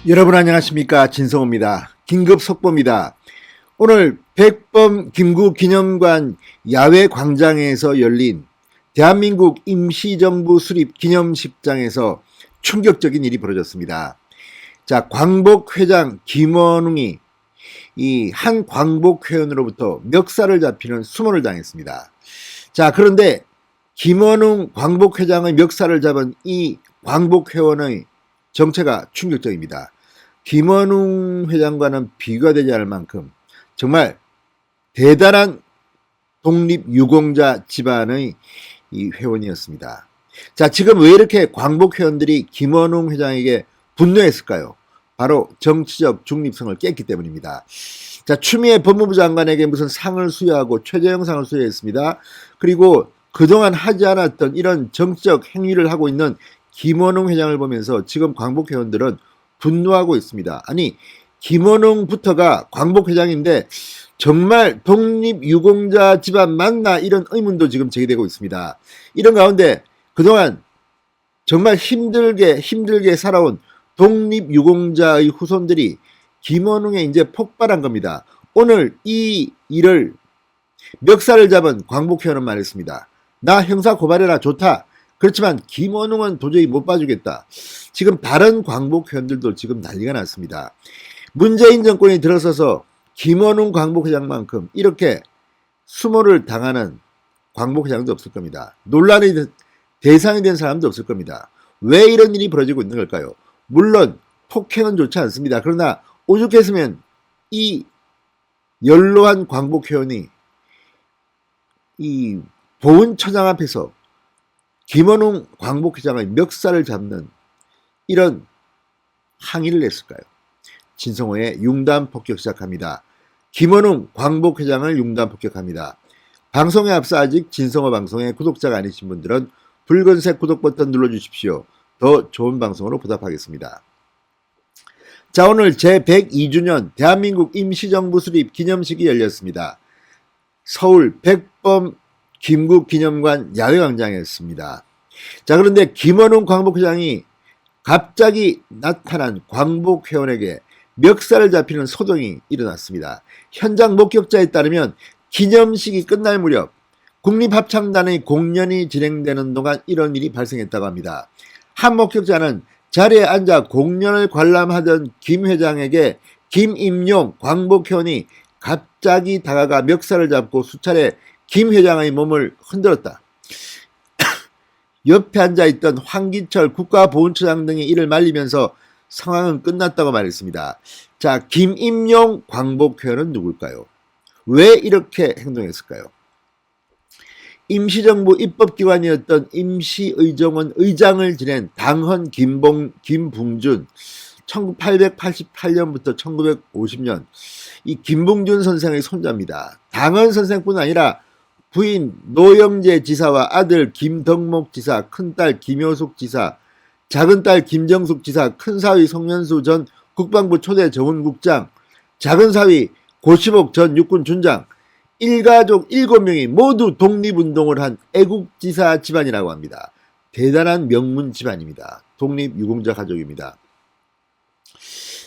여러분 안녕하십니까, 진성호입니다. 긴급 속보입니다. 오늘 백범 김구 기념관 야외 광장에서 열린 대한민국 임시정부 수립 기념식장에서 충격적인 일이 벌어졌습니다. 자, 광복회장 김원웅이 이 한 광복회원으로부터 멱살을 잡히는 수모를 당했습니다. 자, 그런데 김원웅 광복회장의 멱살을 잡은 이 광복회원의 정체가 충격적입니다. 김원웅 회장과는 비교가 되지 않을 만큼 정말 대단한 독립유공자 집안의 이 회원이었습니다. 자, 지금 왜 이렇게 광복회원들이 김원웅 회장에게 분노했을까요? 바로 정치적 중립성을 깼기 때문입니다. 자, 추미애 법무부 장관에게 무슨 상을 수여하고 최저형 상을 수여했습니다. 그리고 그동안 하지 않았던 이런 정치적 행위를 하고 있는 김원웅 회장을 보면서 지금 광복회원들은 분노하고 있습니다. 아니, 김원웅부터가 광복회장인데 정말 독립유공자 집안 맞나, 이런 의문도 지금 제기되고 있습니다. 이런 가운데 그동안 정말 힘들게 살아온 독립유공자의 후손들이 김원웅에 이제 폭발한 겁니다. 오늘 이 일을 멱살을 잡은 광복회원은 말했습니다. 나 형사 고발해라, 좋다. 그렇지만 김원웅은 도저히 못 봐주겠다. 지금 다른 광복회원들도 지금 난리가 났습니다. 문재인 정권이 들어서서 김원웅 광복회장만큼 이렇게 수모를 당하는 광복회장도 없을 겁니다. 논란의 대상이 된 사람도 없을 겁니다. 왜 이런 일이 벌어지고 있는 걸까요? 물론 폭행은 좋지 않습니다. 그러나 오죽했으면 이 연로한 광복회원이 이 보훈처장 앞에서 김원웅 광복회장의 멱살을 잡는 이런 항의를 냈을까요? 진성호의 융단 폭격 시작합니다. 김원웅 광복회장을 융단 폭격합니다. 방송에 앞서 아직 진성호 방송의 구독자가 아니신 분들은 붉은색 구독 버튼 눌러주십시오. 더 좋은 방송으로 보답하겠습니다. 자, 오늘 제102주년 대한민국 임시정부 수립 기념식이 열렸습니다. 서울 백범 김구 기념관 야외광장이었습니다. 자, 그런데 김원웅 광복회장이 갑자기 나타난 광복회원에게 멱살을 잡히는 소동이 일어났습니다. 현장 목격자에 따르면 기념식이 끝날 무렵 국립합창단의 공연이 진행되는 동안 이런 일이 발생했다고 합니다. 한 목격자는 자리에 앉아 공연을 관람하던 김 회장에게 김임용 광복회원이 갑자기 다가가 멱살을 잡고 수차례 김 회장의 몸을 흔들었다. 옆에 앉아있던 황기철 국가보훈처장 등이 이를 말리면서 상황은 끝났다고 말했습니다. 자, 김임용 광복회원은 누굴까요? 왜 이렇게 행동했을까요? 임시정부 입법기관이었던 임시의정원 의장을 지낸 당헌 김붕준, 1888년부터 1950년 이 김붕준 선생의 손자입니다. 당헌 선생뿐 아니라 부인 노영재 지사와 아들 김덕목 지사, 큰딸 김효숙 지사, 작은딸 김정숙 지사, 큰사위 송년수 전 국방부 초대 정훈국장, 작은사위 고시복 전 육군 준장, 일가족 7명이 모두 독립운동을 한 애국지사 집안이라고 합니다. 대단한 명문 집안입니다. 독립유공자 가족입니다.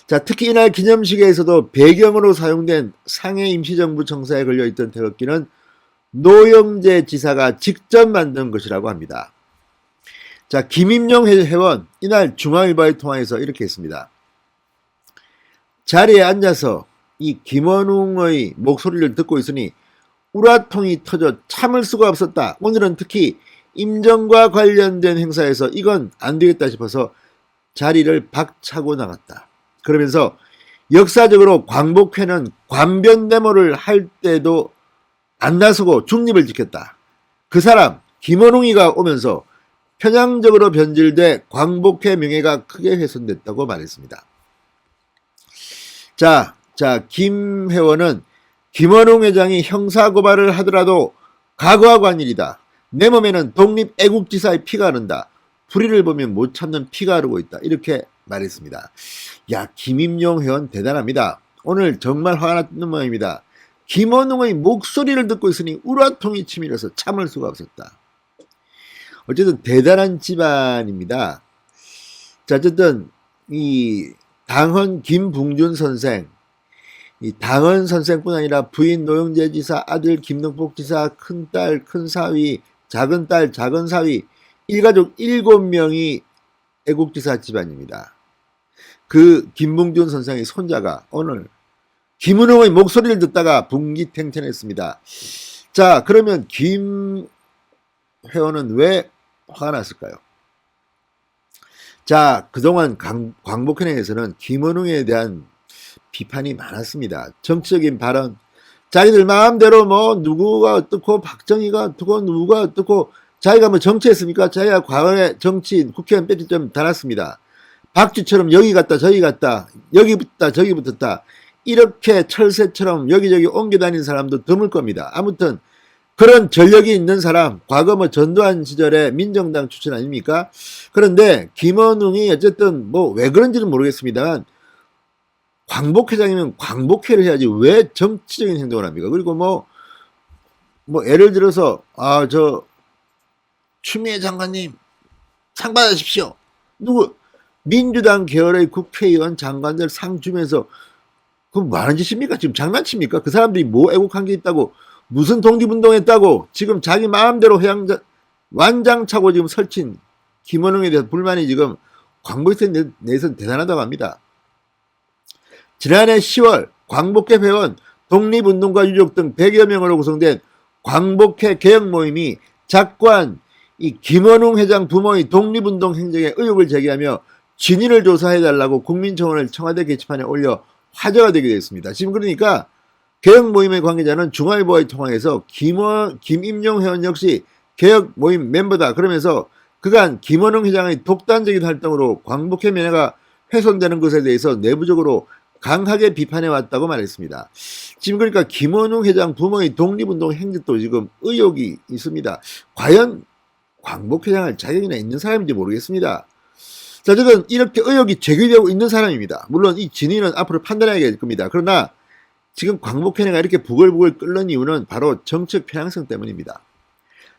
자, 특히 이날 기념식에서도 배경으로 사용된 상해 임시정부 청사에 걸려있던 태극기는 노영재 지사가 직접 만든 것이라고 합니다. 자, 김임용 회원 이날 중앙일보의 통화에서 이렇게 했습니다. 자리에 앉아서 이 김원웅의 목소리를 듣고 있으니 우라통이 터져 참을 수가 없었다. 오늘은 특히 임정과 관련된 행사에서 이건 안 되겠다 싶어서 자리를 박차고 나갔다. 그러면서 역사적으로 광복회는 관변데모를 할 때도 안 나서고 중립을 지켰다. 그 사람 김원웅이가 오면서 편향적으로 변질돼 광복회 명예가 크게 훼손됐다고 말했습니다. 자, 김 회원은 김원웅 회장이 형사고발을 하더라도 각오하고 한 일이다. 내 몸에는 독립애국지사의 피가 흐른다. 불의를 보면 못 참는 피가 흐르고 있다. 이렇게 말했습니다. 야, 김임용 회원 대단합니다. 오늘 정말 화가 났는 모양입니다. 김원웅의 목소리를 듣고 있으니 우라통이 치밀어서 참을 수가 없었다. 어쨌든 대단한 집안입니다. 자, 어쨌든 이 당헌 김붕준 선생, 이 당헌 선생뿐 아니라 부인 노영재 지사, 아들 김능복 지사, 큰딸 큰사위, 작은딸 작은사위, 일가족 7명이 애국지사 집안입니다. 그 김붕준 선생의 손자가 오늘 김은홍의 목소리를 듣다가 분기탱천했습니다. 자, 그러면 김 회원은 왜 화가 났을까요? 자, 그동안 광복회에서는 김은홍에 대한 비판이 많았습니다. 정치적인 발언, 자기들 마음대로 뭐 누구가 어떻고 박정희가 어떻고 누구가 어떻고, 자기가 뭐 정치했습니까? 자기가 과거에 정치인 국회의원 배지 좀 달았습니다. 박쥐처럼 여기 갔다 저기 갔다, 여기 붙다 저기 붙었다, 이렇게 철새처럼 여기저기 옮겨 다니는 사람도 드물 겁니다. 아무튼 그런 전력이 있는 사람, 과거 뭐 전두환 시절에 민정당 출신 아닙니까? 그런데 김원웅이 어쨌든 뭐 왜 그런지는 모르겠습니다만, 광복회장이면 광복회를 해야지 왜 정치적인 행동을 합니까? 그리고 뭐 예를 들어서 저 추미애 장관님 상 받으십시오. 누구 민주당 계열의 국회의원 장관들 상 주면서 그건 뭐 하는 짓입니까? 지금 장난칩니까? 그 사람들이 뭐 애국한 게 있다고, 무슨 독립운동했다고 지금 자기 마음대로 완장차고 지금 설친 김원웅에 대해서 불만이 지금 광복회 내에서 대단하다고 합니다. 지난해 10월 광복회 회원, 독립운동가 유족 등 100여 명으로 구성된 광복회 개혁 모임이 작관 이 김원웅 회장 부모의 독립운동 행정에 의혹을 제기하며 진위를 조사해달라고 국민청원을 청와대 게시판에 올려 화제가 되게 됐습니다. 지금 그러니까 개혁 모임의 관계자는 중앙일보와의 통화에서 김임용 회원 역시 개혁 모임 멤버다 그러면서 그간 김원웅 회장의 독단적인 활동으로 광복회 명예가 훼손되는 것에 대해서 내부적으로 강하게 비판해 왔다고 말했습니다. 지금 그러니까 김원웅 회장 부모의 독립운동 행적도 지금 의혹이 있습니다. 과연 광복회장할 자격이나 있는 사람인지 모르겠습니다. 자, 어쨌든 이렇게 의혹이 제기되고 있는 사람입니다. 물론 이 진위는 앞으로 판단해야 될 겁니다. 그러나 지금 광복회가 이렇게 부글부글 끓는 이유는 바로 정책 편향성 때문입니다.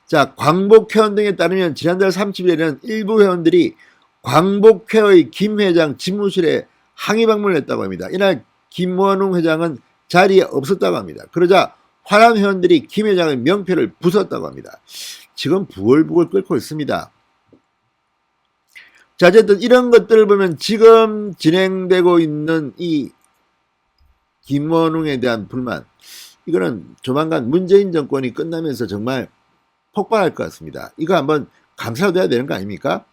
자, 광복회원 등에 따르면 지난달 30일에는 일부 회원들이 광복회의 김 회장 집무실에 항의 방문을 했다고 합니다. 이날 김원웅 회장은 자리에 없었다고 합니다. 그러자 화난 회원들이 김 회장의 명패를 부쉈다고 합니다. 지금 부글부글 끓고 있습니다. 자, 어쨌든 이런 것들을 보면 지금 진행되고 있는 이 김원웅에 대한 불만, 이거는 조만간 문재인 정권이 끝나면서 정말 폭발할 것 같습니다. 이거 한번 감사돼야 되는 거 아닙니까?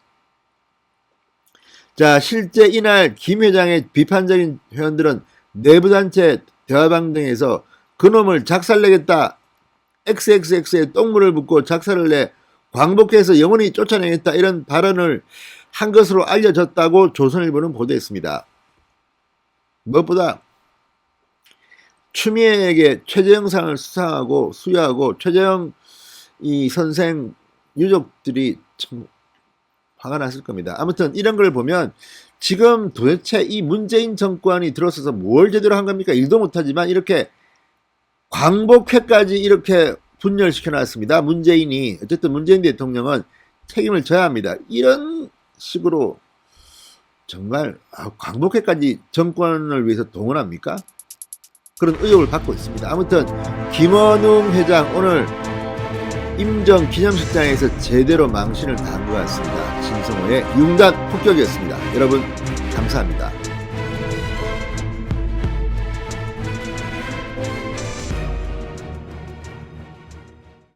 자, 실제 이날 김 회장의 비판적인 회원들은 내부단체 대화방 등에서 그놈을 작살내겠다, XXX에 똥물을 붓고 작살을 내 광복회에서 영원히 쫓아내겠다, 이런 발언을 한 것으로 알려졌다고 조선일보는 보도했습니다. 무엇보다 추미애에게 최재형상을 수여하고 최재형 이 선생 유족들이 참 화가 났을 겁니다. 아무튼 이런 걸 보면 지금 도대체 이 문재인 정권이 들어서서 뭘 제대로 한 겁니까? 일도 못하지만 이렇게 광복회까지 이렇게 분열시켜 놨습니다. 문재인이, 어쨌든 문재인 대통령은 책임을 져야 합니다. 이런 식으로 정말 광복회까지 정권을 위해서 동원합니까? 그런 의혹을 받고 있습니다. 아무튼 김원웅 회장 오늘 임정 기념식장에서 제대로 망신을 당한 것 같습니다. 진성호의 융단 폭격이었습니다. 여러분 감사합니다.